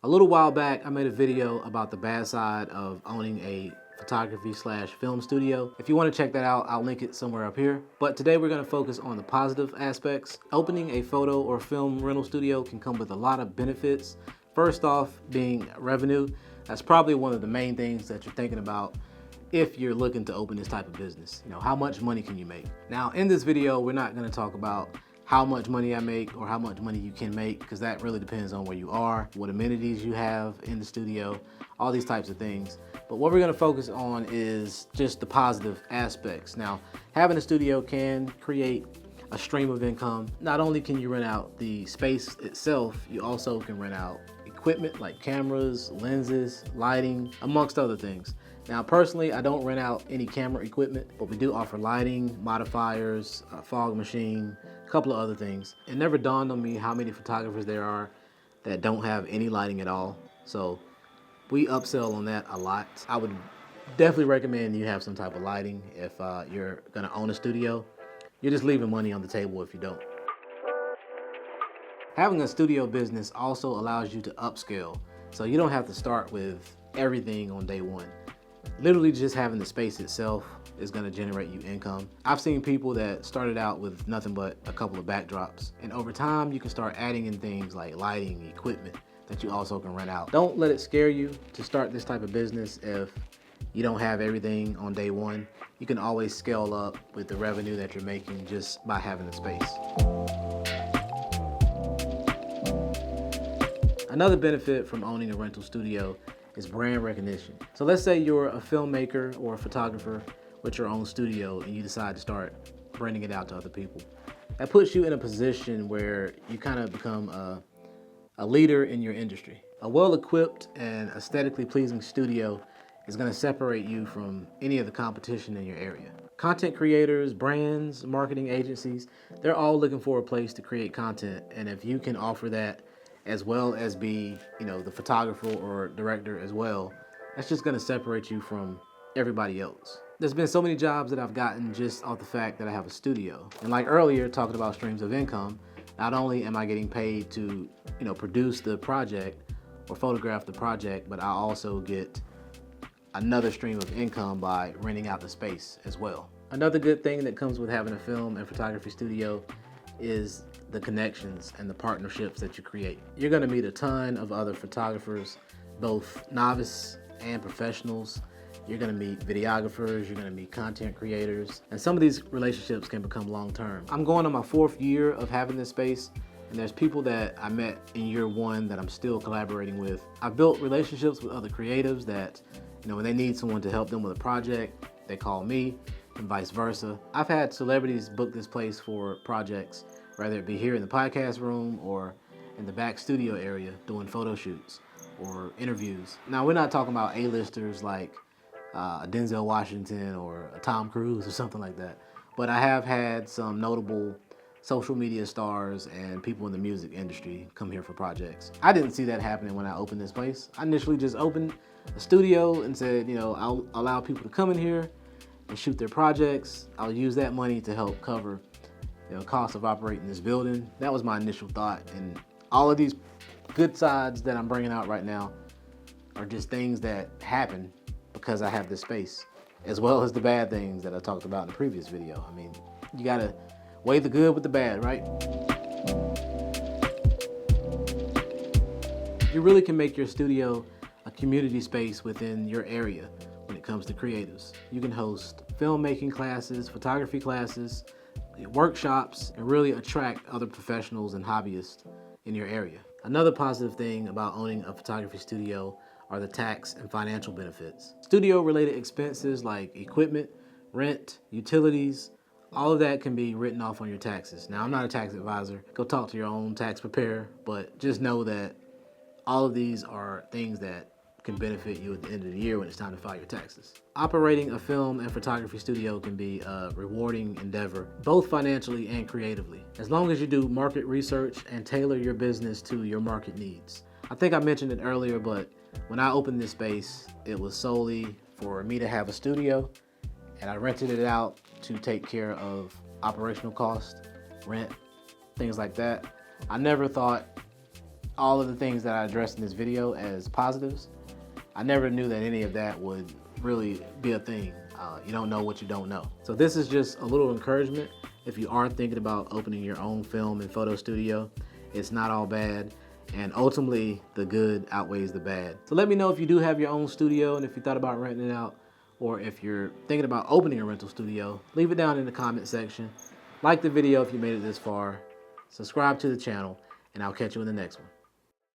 A little while back, I made a video about the bad side of owning a photography/film studio. If you want to check that out, I'll link it somewhere up here. But today we're going to focus on the positive aspects. Opening a photo or film rental studio can come with a lot of benefits. First off, being revenue. That's probably one of the main things that you're thinking about if you're looking to open this type of business. How much money can you make? Now, in this video, we're not going to talk about how much money I make or how much money you can make, because that really depends on where you are, what amenities you have in the studio, all these types of things. But what we're going to focus on is just the positive aspects. Now, having a studio can create a stream of income. Not only can you rent out the space itself, you also can rent out equipment like cameras, lenses, lighting, amongst other things. Now, personally, I don't rent out any camera equipment, but we do offer lighting, modifiers, a fog machine, a couple of other things. It never dawned on me how many photographers there are that don't have any lighting at all. So we upsell on that a lot. I would definitely recommend you have some type of lighting if you're gonna own a studio. You're just leaving money on the table if you don't. Having a studio business also allows you to upscale. So you don't have to start with everything on day one. Literally just having the space itself is going to generate you income. I've seen people that started out with nothing but a couple of backdrops, and over time you can start adding in things like lighting, equipment that you also can rent out. Don't let it scare you to start this type of business if you don't have everything on day one. You can always scale up with the revenue that you're making just by having the space. Another benefit from owning a rental studio is brand recognition. So let's say you're a filmmaker or a photographer with your own studio and you decide to start branding it out to other people. That puts you in a position where you kind of become a leader in your industry. A well-equipped and aesthetically pleasing studio is going to separate you from any of the competition in your area. Content creators, brands, marketing agencies, they're all looking for a place to create content, and if you can offer that as well as be, the photographer or director as well, that's just gonna separate you from everybody else. There's been so many jobs that I've gotten just off the fact that I have a studio. And like earlier, talking about streams of income, not only am I getting paid to, produce the project or photograph the project, but I also get another stream of income by renting out the space as well. Another good thing that comes with having a film and photography studio is the connections and the partnerships that you create. You're gonna meet a ton of other photographers, both novice and professionals. You're gonna meet videographers, you're gonna meet content creators, and some of these relationships can become long-term. I'm going on my 4th year of having this space, and there's people that I met in year 1 that I'm still collaborating with. I've built relationships with other creatives that, when they need someone to help them with a project, they call me, and vice versa. I've had celebrities book this place for projects, whether it be here in the podcast room or in the back studio area doing photo shoots or interviews. Now, we're not talking about A-listers like Denzel Washington or Tom Cruise or something like that, but I have had some notable social media stars and people in the music industry come here for projects. I didn't see that happening when I opened this place. I initially just opened a studio and said, I'll allow people to come in here and shoot their projects. I'll use that money to help cover cost of operating this building. That was my initial thought, and all of these good sides that I'm bringing out right now are just things that happen because I have this space, as well as the bad things that I talked about in the previous video. I mean, you gotta weigh the good with the bad, right? You really can make your studio a community space within your area when it comes to creatives. You can host filmmaking classes, photography classes, workshops, and really attract other professionals and hobbyists in your area. Another positive thing about owning a photography studio are the tax and financial benefits. Studio-related expenses like equipment, rent, utilities, all of that can be written off on your taxes. Now, I'm not a tax advisor. Go talk to your own tax preparer, but just know that all of these are things that can benefit you at the end of the year when it's time to file your taxes. Operating a film and photography studio can be a rewarding endeavor, both financially and creatively, as long as you do market research and tailor your business to your market needs. I think I mentioned it earlier, but when I opened this space, it was solely for me to have a studio, and I rented it out to take care of operational costs, rent, things like that. I never thought all of the things that I addressed in this video as positives, I never knew that any of that would really be a thing. You don't know what you don't know. So this is just a little encouragement. If you are thinking about opening your own film and photo studio, it's not all bad. And ultimately, the good outweighs the bad. So let me know if you do have your own studio and if you thought about renting it out, or if you're thinking about opening a rental studio. Leave it down in the comment section. Like the video if you made it this far. Subscribe to the channel, and I'll catch you in the next one.